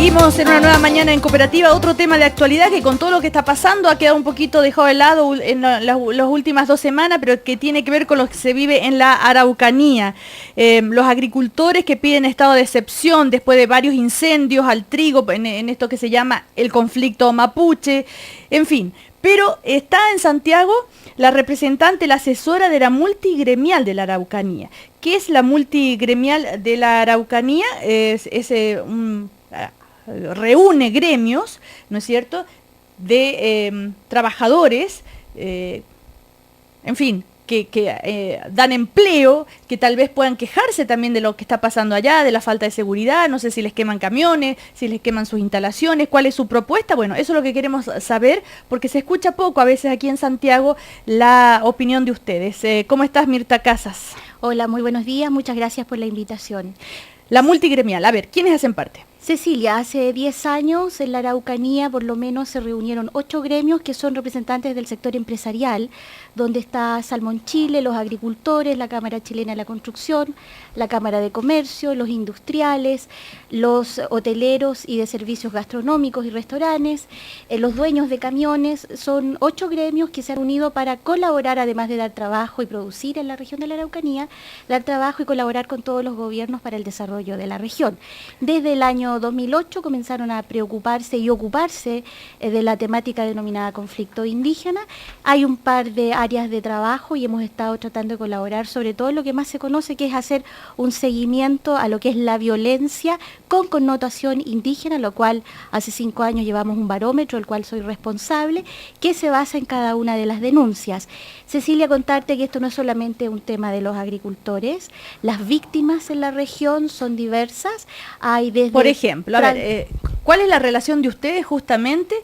Seguimos en una nueva mañana en Cooperativa, otro tema de actualidad que con todo lo que está pasando ha quedado un poquito dejado de lado en las últimas 2 semanas, pero que tiene que ver con lo que se vive en la Araucanía. Los agricultores que piden estado de excepción después de varios incendios al trigo en esto que se llama el conflicto mapuche, en fin. Pero está en Santiago la representante, la asesora de la multigremial de la Araucanía. ¿Qué es la multigremial de la Araucanía? Reúne gremios, ¿no es cierto?, de trabajadores, en fin, que dan empleo, que tal vez puedan quejarse también de lo que está pasando allá, de la falta de seguridad, no sé si les queman camiones, si les queman sus instalaciones, cuál es su propuesta. Bueno, eso es lo que queremos saber, porque se escucha poco a veces aquí en Santiago la opinión de ustedes. ¿Cómo estás, Mirta Casas? Hola, muy buenos días, muchas gracias por la invitación. La multigremial, a ver, ¿quiénes hacen parte? Cecilia, hace 10 años en la Araucanía por lo menos se reunieron 8 gremios que son representantes del sector empresarial, donde está Salmón Chile, los agricultores, la Cámara Chilena de la Construcción, la Cámara de Comercio, los industriales, los hoteleros y de servicios gastronómicos y restaurantes, los dueños de camiones. Son 8 gremios que se han unido para colaborar, además de dar trabajo y producir en la región de la Araucanía, dar trabajo y colaborar con todos los gobiernos para el desarrollo de la región. Desde el año 2008 comenzaron a preocuparse y ocuparse de la temática denominada conflicto indígena. Hay un par de áreas de trabajo y hemos estado tratando de colaborar sobre todo lo que más se conoce, que es hacer un seguimiento a lo que es la violencia con connotación indígena, lo cual hace 5 años llevamos un barómetro, el cual soy responsable, que se basa en cada una de las denuncias. Cecilia, contarte que esto no es solamente un tema de los agricultores, las víctimas en la región son diversas. Hay desde... Por ejemplo, a ver, ¿cuál es la relación de ustedes justamente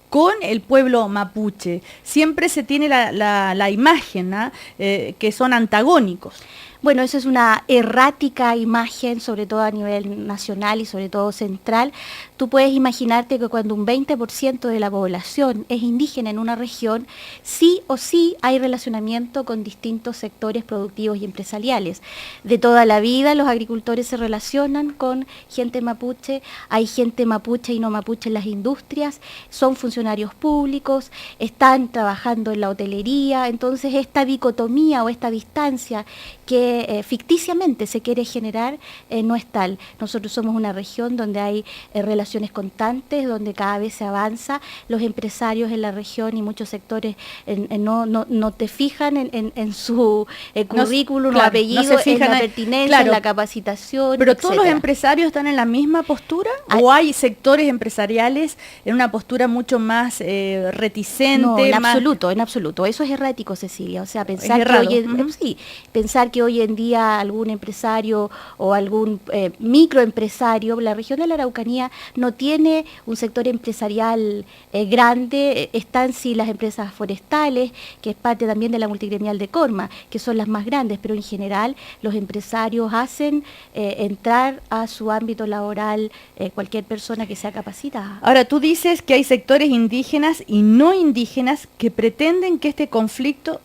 con el pueblo mapuche? Siempre se tiene la imagen, ¿no? Que son antagónicos. Bueno, eso es una errática imagen, sobre todo a nivel nacional y sobre todo central. Tú puedes imaginarte que cuando un 20% de la población es indígena en una región, sí o sí hay relacionamiento con distintos sectores productivos y empresariales. De toda la vida los agricultores se relacionan con gente mapuche, hay gente mapuche y no mapuche en las industrias, son funcionarios públicos, están trabajando en la hotelería. Entonces esta dicotomía o esta distancia que ficticiamente se quiere generar no es tal. Nosotros somos una región donde hay relaciones constantes, donde cada vez se avanza. Los empresarios en la región y muchos sectores no te fijan en su currículum, claro, apellido, no se fijan en la pertinencia, claro, en la capacitación, pero etcétera. ¿todos los empresarios están en la misma postura? ¿O hay sectores empresariales en una postura mucho más reticente? No, en más... absoluto. Eso es errático, Cecilia. O sea, pensar que hoy en día algún empresario o algún microempresario, la región de la Araucanía no tiene un sector empresarial grande. Están sí las empresas forestales, que es parte también de la multigremial de Corma, que son las más grandes, pero en general los empresarios hacen entrar a su ámbito laboral cualquier persona que sea capacitada. Ahora, tú dices que hay sectores indígenas y no indígenas que pretenden que este conflicto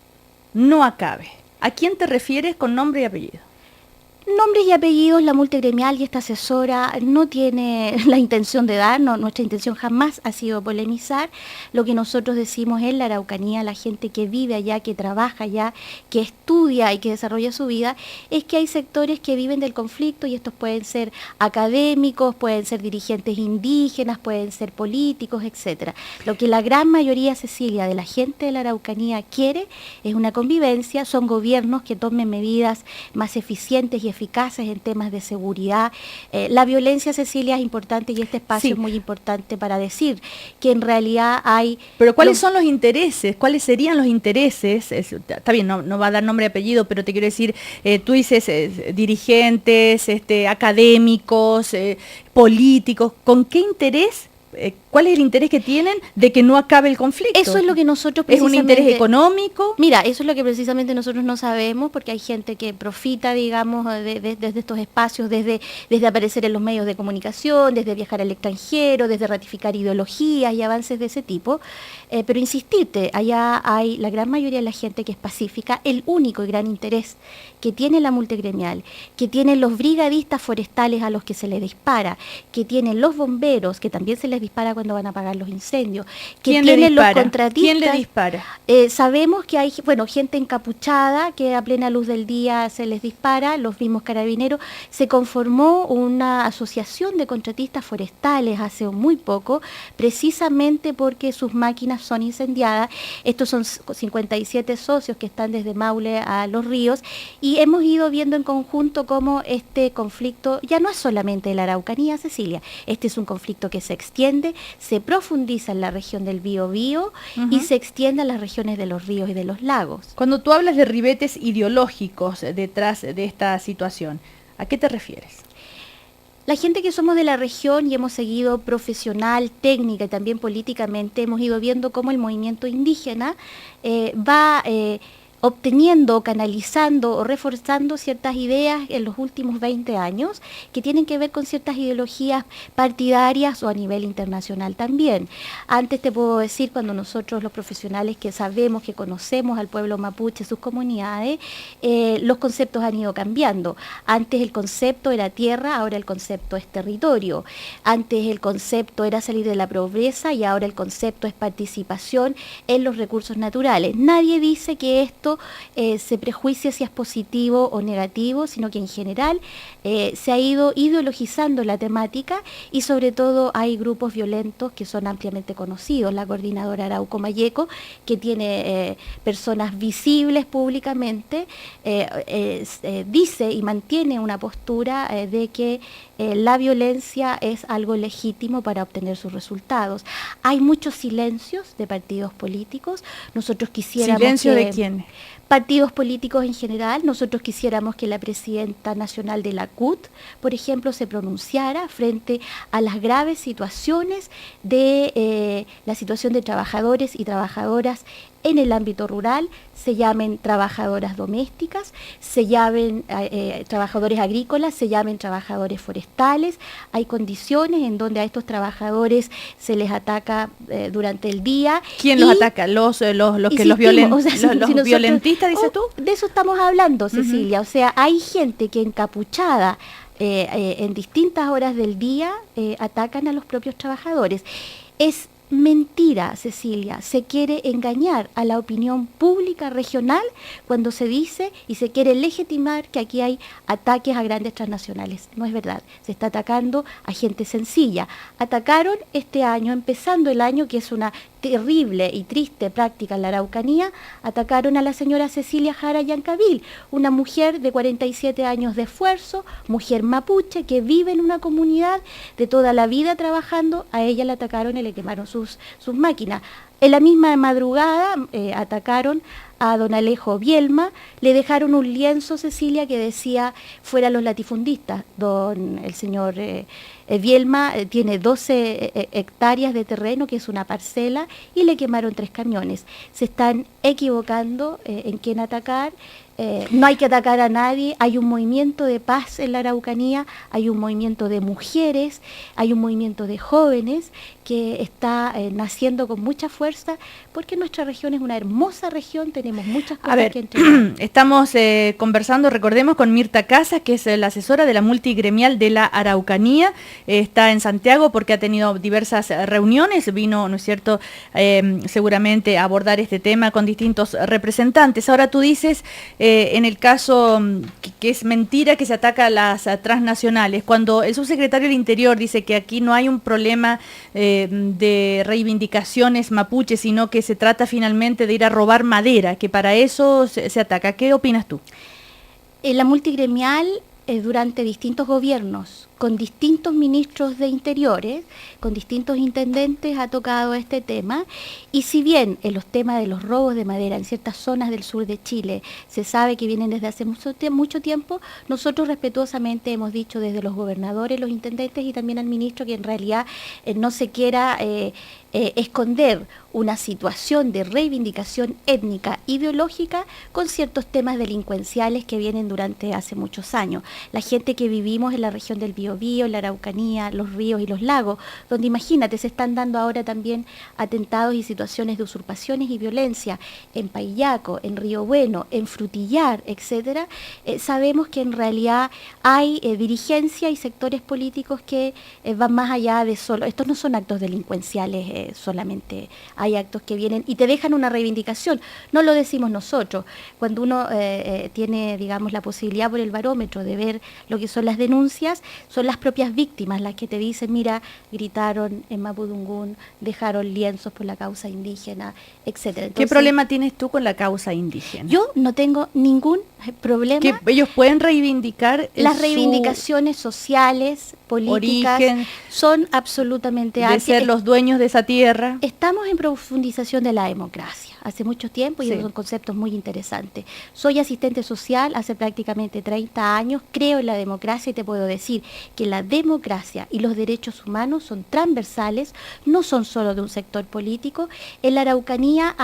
no acabe. ¿A quién te refieres con nombre y apellido? Nombres y apellidos, la multigremial y esta asesora no tiene la intención de dar, nuestra intención jamás ha sido polemizar. Lo que nosotros decimos en la Araucanía, la gente que vive allá, que trabaja allá, que estudia y que desarrolla su vida, es que hay sectores que viven del conflicto y estos pueden ser académicos, pueden ser dirigentes indígenas, pueden ser políticos, etc. Lo que la gran mayoría, Cecilia, de la gente de la Araucanía quiere es una convivencia, son gobiernos que tomen medidas más eficientes y eficaces en temas de seguridad. La violencia, Cecilia, es importante y este espacio es muy importante para decir que en realidad hay... Pero ¿cuáles son los intereses? ¿Cuáles serían los intereses? Está bien, no va a dar nombre y apellido, pero te quiero decir, tú dices dirigentes, académicos, políticos, ¿con qué interés? ¿Cuál es el interés que tienen de que no acabe el conflicto? Eso es lo que nosotros ¿Es un interés económico? Mira, eso es lo que precisamente nosotros no sabemos, porque hay gente que profita, digamos, desde estos espacios, desde aparecer en los medios de comunicación, desde viajar al extranjero, desde ratificar ideologías y avances de ese tipo. Pero insistirte, allá hay la gran mayoría de la gente que es pacífica. El único y gran interés que tiene la multigremial, que tienen los brigadistas forestales a los que se les dispara, que tienen los bomberos, que también se les dispara cuando van a apagar los incendios, que tienen los contratistas. ¿Quién le dispara? Sabemos que hay, bueno, gente encapuchada que a plena luz del día se les dispara, los mismos carabineros. Se conformó una asociación de contratistas forestales hace muy poco, precisamente porque sus máquinas son incendiadas. Estos son 57 socios que están desde Maule a Los Ríos, y hemos ido viendo en conjunto cómo este conflicto ya no es solamente de la Araucanía, Cecilia. Este es un conflicto que se extiende, se profundiza en la región del Biobío y se extiende a las regiones de los ríos y de los lagos. Cuando tú hablas de ribetes ideológicos detrás de esta situación, ¿a qué te refieres? La gente que somos de la región y hemos seguido profesional, técnica y también políticamente, hemos ido viendo cómo el movimiento indígena va obteniendo, canalizando o reforzando ciertas ideas en los últimos 20 años que tienen que ver con ciertas ideologías partidarias o a nivel internacional también. Antes te puedo decir, cuando nosotros los profesionales que sabemos, que conocemos al pueblo mapuche, sus comunidades, los conceptos han ido cambiando. Antes el concepto era tierra, ahora el concepto es territorio. Antes el concepto era salir de la pobreza y ahora el concepto es participación en los recursos naturales. Nadie dice que esto se prejuicia si es positivo o negativo, sino que en general se ha ido ideologizando la temática, y sobre todo hay grupos violentos que son ampliamente conocidos. La coordinadora Arauco Mayeco, que tiene personas visibles públicamente, dice y mantiene una postura de que la violencia es algo legítimo para obtener sus resultados. Hay muchos silencios de partidos políticos. Nosotros quisiéramos ¿Silencio de quién? Partidos políticos en general. Nosotros quisiéramos que la presidenta nacional de la CUT, por ejemplo, se pronunciara frente a las graves situaciones de la situación de trabajadores y trabajadoras en el ámbito rural, se llamen trabajadoras domésticas, se llamen trabajadores agrícolas, se llamen trabajadores forestales. Hay condiciones en donde a estos trabajadores se les ataca durante el día. ¿Quién los ataca? ¿Los violentistas, dices tú? De eso estamos hablando, Cecilia. O sea, hay gente que encapuchada en distintas horas del día atacan a los propios trabajadores. Es mentira, Cecilia, se quiere engañar a la opinión pública regional cuando se dice y se quiere legitimar que aquí hay ataques a grandes transnacionales. No es verdad, se está atacando a gente sencilla. Atacaron este año, empezando el año, que es una terrible y triste práctica en la Araucanía, atacaron a la señora Cecilia Jara Yancavil, una mujer de 47 años de esfuerzo, mujer mapuche que vive en una comunidad de toda la vida trabajando. A ella la atacaron y le quemaron sus máquinas. En la misma madrugada atacaron a don Alejo Bielma, le dejaron un lienzo, Cecilia, que decía fuera los latifundistas. El señor Bielma tiene 12 hectáreas de terreno, que es una parcela, y le quemaron 3 camiones. Se están equivocando en quién atacar. No hay que atacar a nadie. Hay un movimiento de paz en la Araucanía, hay un movimiento de mujeres, hay un movimiento de jóvenes que está naciendo con mucha fuerza, porque nuestra región es una hermosa región, tenemos muchas cosas que entregar. Estamos conversando, recordemos, con Mirta Casas, que es la asesora de la multigremial de la Araucanía. Está en Santiago porque ha tenido diversas reuniones, vino, ¿no es cierto?, seguramente a abordar este tema con distintos representantes. Ahora tú dices, en el caso que es mentira que se ataca a las transnacionales, cuando el subsecretario del Interior dice que aquí no hay un problema de reivindicaciones mapuches, sino que se trata finalmente de ir a robar madera, que para eso se ataca. ¿Qué opinas tú? La multigremial durante distintos gobiernos con distintos ministros de Interiores, con distintos intendentes ha tocado este tema, y si bien en los temas de los robos de madera en ciertas zonas del sur de Chile se sabe que vienen desde hace mucho tiempo, nosotros respetuosamente hemos dicho desde los gobernadores, los intendentes y también al ministro que en realidad no se quiera esconder una situación de reivindicación étnica, ideológica, con ciertos temas delincuenciales que vienen durante hace muchos años. La gente que vivimos en la región del Biobío, la Araucanía, los ríos y los lagos, donde imagínate, se están dando ahora también atentados y situaciones de usurpaciones y violencia en Paillaco, en Río Bueno, en Frutillar, etcétera, sabemos que en realidad hay dirigencia y sectores políticos que van más allá de solo, estos no son actos delincuenciales solamente, hay actos que vienen y te dejan una reivindicación, no lo decimos nosotros, cuando uno tiene, digamos, la posibilidad por el barómetro de ver lo que son las denuncias, son las propias víctimas las que te dicen, mira, gritaron en Mapudungún, dejaron lienzos por la causa indígena, etcétera. ¿Qué problema tienes tú con la causa indígena? Yo no tengo ningún problema. Que ellos pueden reivindicar las reivindicaciones sociales, políticas, origen, son absolutamente de ser los dueños de esa tierra. Estamos en profundización de la democracia hace mucho tiempo y son conceptos muy interesantes. Soy asistente social hace prácticamente 30 años, creo en la democracia y te puedo decir que la democracia y los derechos humanos son transversales, no son solo de un sector político. En la Araucanía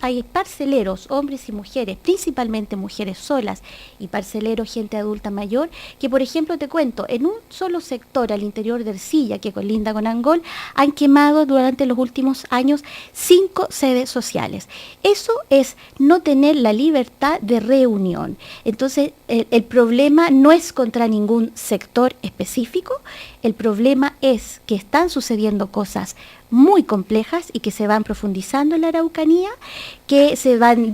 hay parceleros, hombres y mujeres, principalmente mujeres solas y parceleros, gente adulta mayor, que por ejemplo te cuento, en un solo sector al interior de Ercilla, que colinda con Angol, han quemado durante los últimos años 5 sedes sociales. Eso es no tener la libertad de reunión. Entonces, el problema no es contra ningún sector específico, el problema es que están sucediendo cosas muy complejas y que se van profundizando en la Araucanía, que se van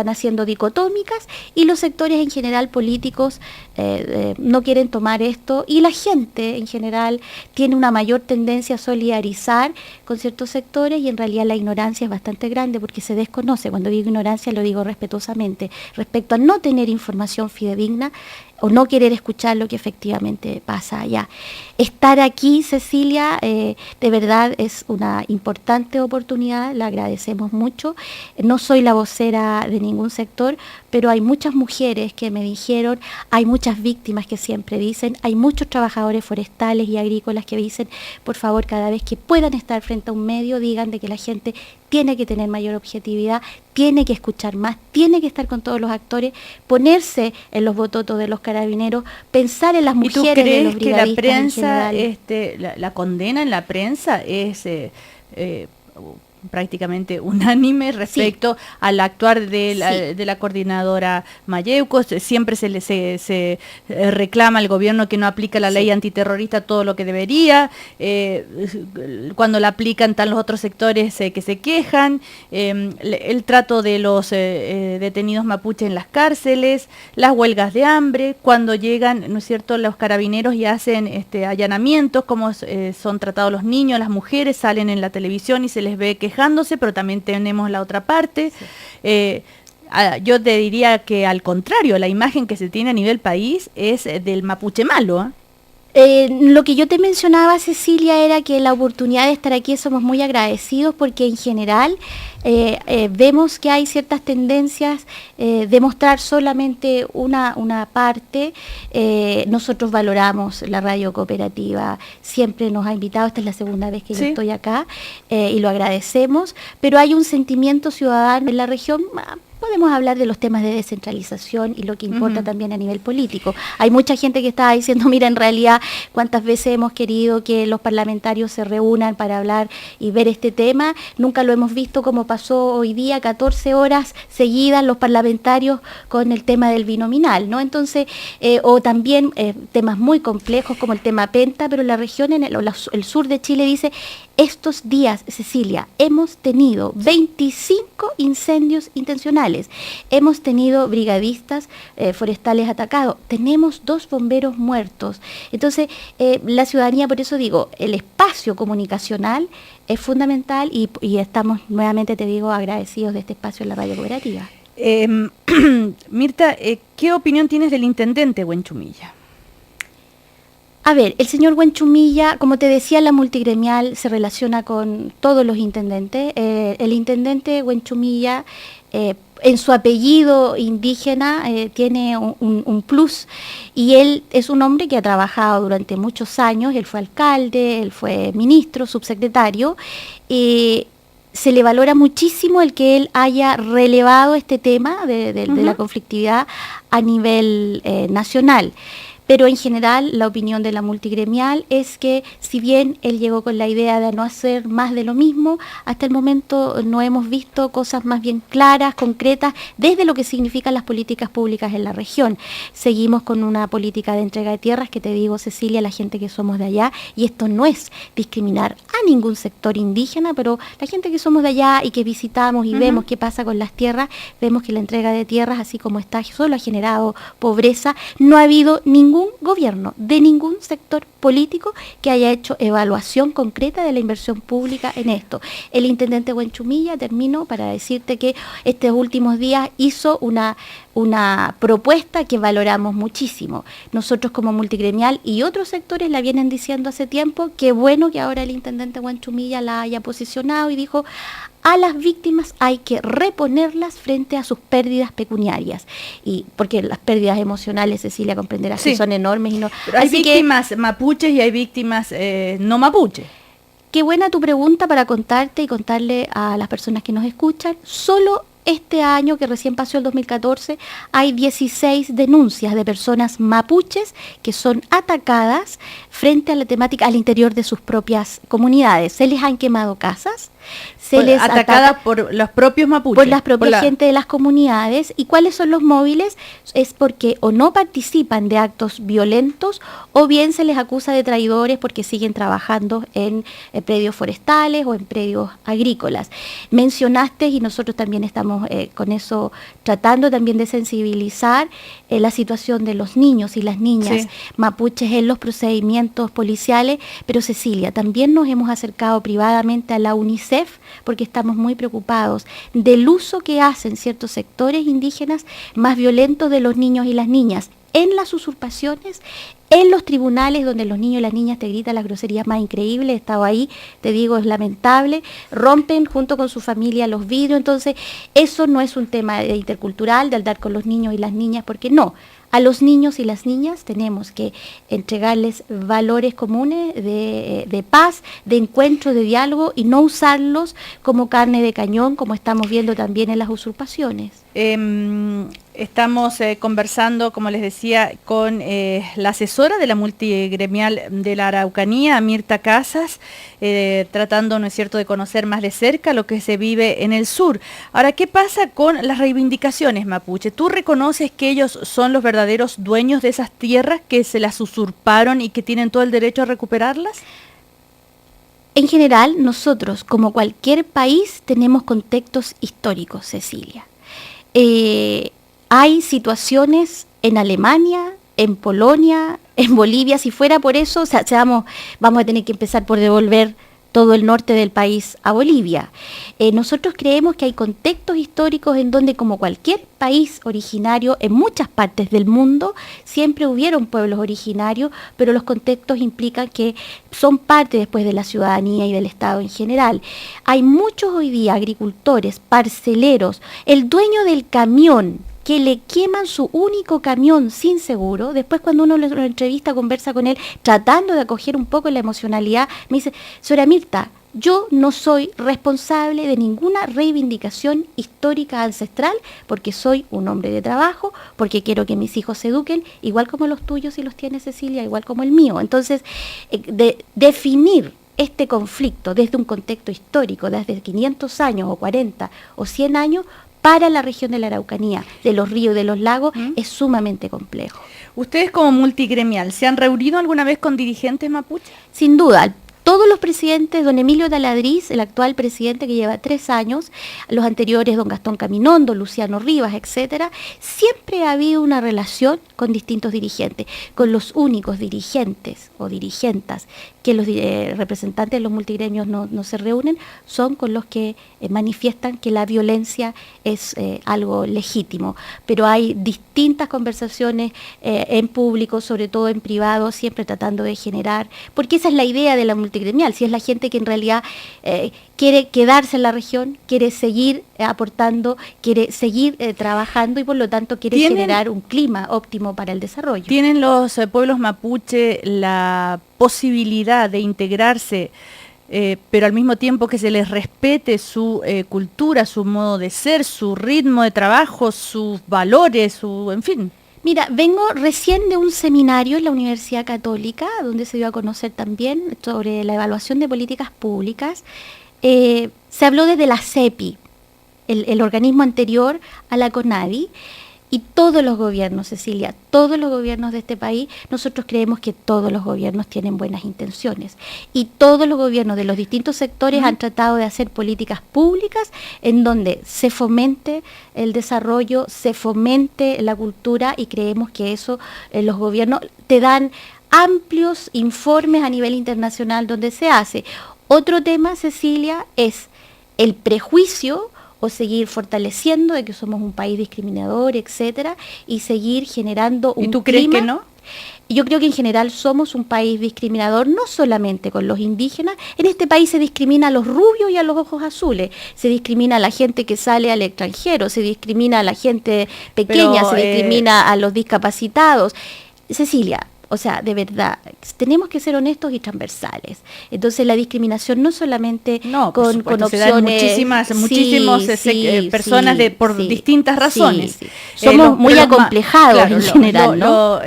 haciendo dicotómicas y los sectores en general políticos no quieren tomar esto y la gente en general tiene una mayor tendencia a solidarizar con ciertos sectores y en realidad la ignorancia es bastante grande porque se desconoce. Cuando digo ignorancia lo digo respetuosamente respecto a no tener información fidedigna o no querer escuchar lo que efectivamente pasa allá. Estar aquí, Cecilia, de verdad es una importante oportunidad, la agradecemos mucho. No soy la vocera de ningún sector, pero hay muchas mujeres que me dijeron, hay muchas víctimas que siempre dicen, hay muchos trabajadores forestales y agrícolas que dicen, por favor, cada vez que puedan estar frente a un medio, digan de que la gente tiene que tener mayor objetividad, tiene que escuchar más, tiene que estar con todos los actores, ponerse en los bototos de los carabineros, pensar en las mujeres de los brigadistas. ¿Y tú crees que la prensa, la condena en la prensa es prácticamente unánime respecto al actuar de la coordinadora Mayeuco? Siempre se reclama al gobierno que no aplica la ley antiterrorista todo lo que debería, cuando la aplican están los otros sectores que se quejan, el trato de los detenidos mapuches en las cárceles, las huelgas de hambre, cuando llegan, ¿no es cierto?, los carabineros y hacen allanamientos, cómo son tratados los niños, las mujeres, salen en la televisión y se les ve quejándose, pero también tenemos la otra parte. Yo te diría que al contrario, la imagen que se tiene a nivel país es del mapuche malo. Lo que yo te mencionaba, Cecilia, era que la oportunidad de estar aquí somos muy agradecidos porque en general vemos que hay ciertas tendencias de mostrar solamente una parte. Nosotros valoramos la radio cooperativa, siempre nos ha invitado, esta es la segunda vez que yo estoy acá y lo agradecemos, pero hay un sentimiento ciudadano en la región. Podemos hablar de los temas de descentralización y lo que importa también a nivel político. Hay mucha gente que está diciendo, mira, en realidad, cuántas veces hemos querido que los parlamentarios se reúnan para hablar y ver este tema. Nunca lo hemos visto como pasó hoy día, 14 horas seguidas los parlamentarios con el tema del binominal, ¿no? Entonces, o también temas muy complejos como el tema Penta, pero la región, el sur de Chile dice, estos días, Cecilia, hemos tenido 25 incendios intencionales, hemos tenido brigadistas forestales atacados, tenemos 2 bomberos muertos. Entonces, la ciudadanía, por eso digo, el espacio comunicacional es fundamental y estamos, nuevamente te digo, agradecidos de este espacio en la radio cooperativa. Mirta, ¿qué opinión tienes del intendente Huenchumilla? A ver, el señor Huenchumilla, como te decía, la multigremial se relaciona con todos los intendentes. El intendente Huenchumilla, en su apellido indígena, tiene un plus, y él es un hombre que ha trabajado durante muchos años. Él fue alcalde, él fue ministro, subsecretario. Se le valora muchísimo el que él haya relevado este tema de la conflictividad a nivel nacional. Pero en general la opinión de la multigremial es que, si bien él llegó con la idea de no hacer más de lo mismo, hasta el momento no hemos visto cosas más bien claras, concretas, desde lo que significan las políticas públicas en la región. Seguimos con una política de entrega de tierras, que te digo, Cecilia, la gente que somos de allá, y esto no es discriminar a ningún sector indígena, pero la gente que somos de allá y que visitamos y vemos qué pasa con las tierras, vemos que la entrega de tierras, así como está, solo ha generado pobreza. No ha habido ningún gobierno de ningún sector político que haya hecho evaluación concreta de la inversión pública en esto. El intendente Huenchumilla, termino para decirte que estos últimos días hizo una propuesta que valoramos muchísimo. Nosotros como multigremial y otros sectores la vienen diciendo hace tiempo. Qué bueno que ahora el intendente Huenchumilla la haya posicionado y dijo: a las víctimas hay que reponerlas frente a sus pérdidas pecuniarias. Y porque las pérdidas emocionales, Cecilia, comprenderás que son enormes. Y no. Pero hay víctimas mapuches y hay víctimas no mapuches. Qué buena tu pregunta para contarte y contarle a las personas que nos escuchan. Solo este año, que recién pasó el 2014, hay 16 denuncias de personas mapuches que son atacadas frente a la temática al interior de sus propias comunidades. Se les han quemado casas, se les atacadas por los propios mapuches. Por las propias gente de las comunidades. ¿Y cuáles son los móviles? Es porque o no participan de actos violentos, o bien se les acusa de traidores porque siguen trabajando en predios forestales o en predios agrícolas. Mencionaste, y nosotros también estamos con eso tratando también de sensibilizar, la situación de los niños y las niñas mapuches en los procedimientos policiales. Pero, Cecilia, también nos hemos acercado privadamente a la UNICEF, porque estamos muy preocupados del uso que hacen ciertos sectores indígenas más violentos de los niños y las niñas en las usurpaciones, en los tribunales, donde los niños y las niñas te gritan las groserías más increíbles. He estado ahí, te digo, es lamentable. Rompen junto con su familia los vidrios. Entonces, eso no es un tema intercultural de andar con los niños y las niñas, porque no. A los niños y las niñas tenemos que entregarles valores comunes de paz, de encuentro, de diálogo, y no usarlos como carne de cañón, como estamos viendo también en las usurpaciones. Estamos conversando, como les decía, con la asesora de la multigremial de la Araucanía, Mirta Casas, tratando, ¿no es cierto?, de conocer más de cerca lo que se vive en el sur. Ahora, ¿qué pasa con las reivindicaciones mapuche? ¿Tú reconoces que ellos son los verdaderos dueños de esas tierras, que se las usurparon y que tienen todo el derecho a recuperarlas? En general, nosotros, como cualquier país, tenemos contextos históricos, Cecilia. Hay situaciones en Alemania, en Polonia, en Bolivia. Si fuera por eso, vamos a tener que empezar por devolver todo el norte del país a Bolivia. Nosotros creemos que hay contextos históricos en donde, como cualquier país originario, en muchas partes del mundo siempre hubieron pueblos originarios, pero los contextos implican que son parte después de la ciudadanía y del Estado en general. Hay muchos hoy día agricultores, parceleros, el dueño del camión, que le queman su único camión sin seguro. Después, cuando uno lo entrevista, conversa con él, tratando de acoger un poco la emocionalidad, me dice: señora Mirta, yo no soy responsable de ninguna reivindicación histórica ancestral, porque soy un hombre de trabajo, porque quiero que mis hijos se eduquen, igual como los tuyos, y los tiene Cecilia, igual como el mío. Entonces, definir este conflicto desde un contexto histórico, desde 500 años, o 40, o 100 años, para la región de la Araucanía, de los ríos y de los lagos, es sumamente complejo. ¿Ustedes como multigremial se han reunido alguna vez con dirigentes mapuches? Sin duda. Todos los presidentes, don Emilio Taladriz, el actual presidente que lleva 3 años, los anteriores, don Gastón Caminondo, Luciano Rivas, etcétera, siempre ha habido una relación con distintos dirigentes, con los únicos dirigentes o dirigentas que los representantes de los multigremios no se reúnen, son con los que manifiestan que la violencia es algo legítimo. Pero hay distintas conversaciones en público, sobre todo en privado, siempre tratando de generar, porque esa es la idea de la multigremial, si es la gente que en realidad quiere quedarse en la región, quiere seguir aportando, quiere seguir trabajando y por lo tanto quiere generar un clima óptimo para el desarrollo. ¿Tienen los pueblos mapuche la posibilidad de integrarse, pero al mismo tiempo que se les respete su cultura, su modo de ser, su ritmo de trabajo, sus valores, en fin? Mira, vengo recién de un seminario en la Universidad Católica, donde se dio a conocer también sobre la evaluación de políticas públicas. Se habló desde la CEPI, el organismo anterior a la CONADI, y todos los gobiernos, Cecilia, todos los gobiernos de este país, nosotros creemos que todos los gobiernos tienen buenas intenciones y todos los gobiernos de los distintos sectores han tratado de hacer políticas públicas en donde se fomente el desarrollo, se fomente la cultura y creemos que eso los gobiernos te dan amplios informes a nivel internacional donde se hace. Otro tema, Cecilia, es el prejuicio o seguir fortaleciendo de que somos un país discriminador, etcétera, y seguir generando un clima. ¿Y tú crees que no? Yo creo que en general somos un país discriminador, no solamente con los indígenas. En este país se discrimina a los rubios y a los ojos azules, se discrimina a la gente que sale al extranjero, se discrimina a la gente pequeña, se discrimina a los discapacitados. Cecilia, o sea, de verdad, tenemos que ser honestos y transversales. Entonces la discriminación no solamente con opciones... muchísimas personas por distintas razones. Sí. Somos muy acomplejados en general, ¿no?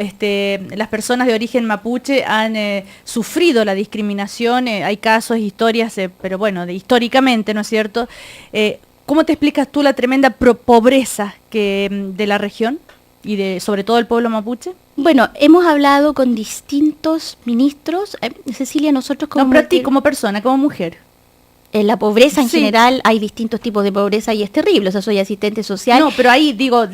Las personas de origen mapuche han sufrido la discriminación, hay casos, historias, pero bueno, históricamente, ¿no es cierto? ¿Cómo te explicas tú la tremenda pobreza de la región y sobre todo el pueblo mapuche? Bueno, hemos hablado con distintos ministros. Cecilia, nosotros como... No, pero a ti como persona, como mujer. En la pobreza en general hay distintos tipos de pobreza y es terrible. O sea, soy asistente social. No, pero ahí digo,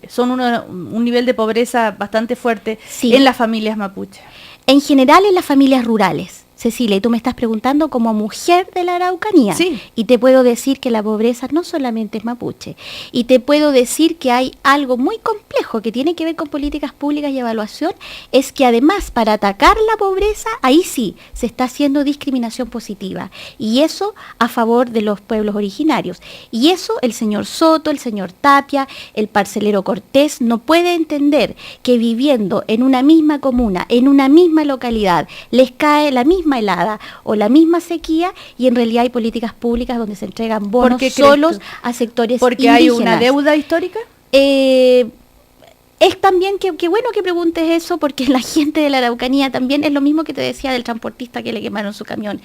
son un nivel de pobreza bastante fuerte en las familias mapuche. En general en las familias rurales. Cecilia, y tú me estás preguntando como mujer de la Araucanía. Sí. Y te puedo decir que la pobreza no solamente es mapuche. Y te puedo decir que hay algo muy complejo que tiene que ver con políticas públicas y evaluación, es que además para atacar la pobreza, ahí sí, se está haciendo discriminación positiva. Y eso a favor de los pueblos originarios. Y eso el señor Soto, el señor Tapia, el parcelero Cortés no puede entender que viviendo en una misma comuna, en una misma localidad, les cae la misma helada o la misma sequía y en realidad hay políticas públicas donde se entregan bonos solos a sectores ¿Porque indígenas. hay una deuda histórica? Es también, que bueno que preguntes eso, porque la gente de la Araucanía también es lo mismo que te decía del transportista que le quemaron su camión.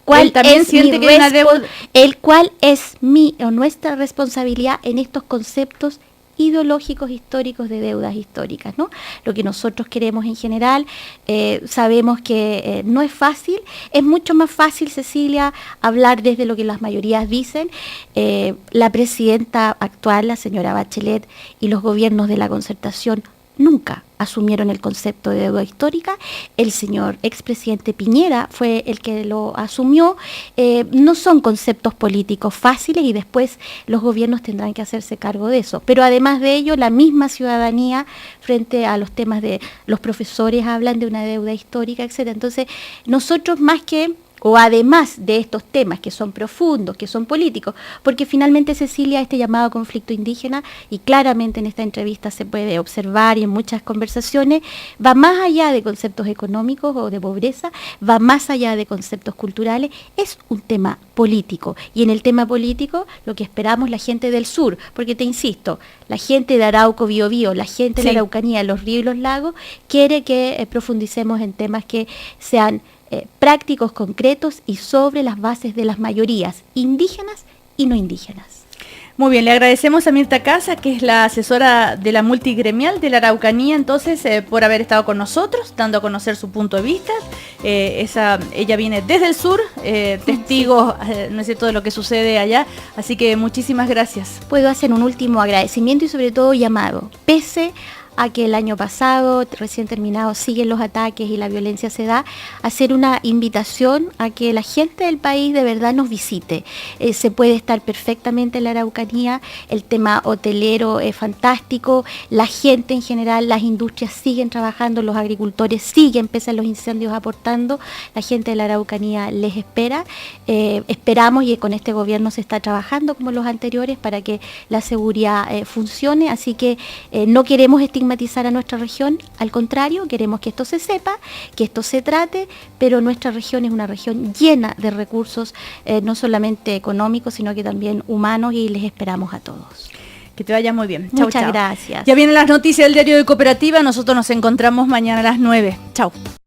¿Cuál también siente que hay una deuda? ¿Cuál es mi o nuestra responsabilidad en estos conceptos ideológicos históricos de deudas históricas, ¿no? Lo que nosotros queremos en general, sabemos que no es fácil, es mucho más fácil, Cecilia, hablar desde lo que las mayorías dicen. La presidenta actual, la señora Bachelet, y los gobiernos de la concertación nunca asumieron el concepto de deuda histórica. El señor expresidente Piñera fue el que lo asumió. No son conceptos políticos fáciles y después los gobiernos tendrán que hacerse cargo de eso. Pero además de ello, la misma ciudadanía frente a los temas de los profesores hablan de una deuda histórica, etc. Entonces, nosotros más que... o además de estos temas que son profundos, que son políticos, porque finalmente, Cecilia, este llamado conflicto indígena, y claramente en esta entrevista se puede observar y en muchas conversaciones, va más allá de conceptos económicos o de pobreza, va más allá de conceptos culturales, es un tema político. Y en el tema político, lo que esperamos la gente del sur, porque te insisto, la gente de Arauco, Biobío, la gente de la Araucanía, los ríos y los lagos, quiere que profundicemos en temas que sean prácticos, concretos y sobre las bases de las mayorías indígenas y no indígenas. Muy bien, le agradecemos a Mirta Casa, que es la asesora de la multigremial de la Araucanía, entonces, por haber estado con nosotros, dando a conocer su punto de vista. Ella viene desde el sur, testigo, no es cierto, de lo que sucede allá, así que muchísimas gracias. Puedo hacer un último agradecimiento y sobre todo llamado, pese a que el año pasado, recién terminado, siguen los ataques y la violencia se da, hacer una invitación a que la gente del país de verdad nos visite. Se puede estar perfectamente en la Araucanía, el tema hotelero es fantástico, la gente en general, las industrias siguen trabajando, los agricultores siguen, pese a los incendios, aportando, la gente de la Araucanía les espera. Esperamos, y con este gobierno se está trabajando como los anteriores, para que la seguridad funcione, así que no queremos estigmatizar a nuestra región, al contrario, queremos que esto se sepa, que esto se trate, pero nuestra región es una región llena de recursos, no solamente económicos, sino que también humanos, y les esperamos a todos. Que te vaya muy bien. Chau, Muchas chau. gracias. Ya vienen las noticias del Diario de Cooperativa, nosotros nos encontramos mañana a las 9. Chau.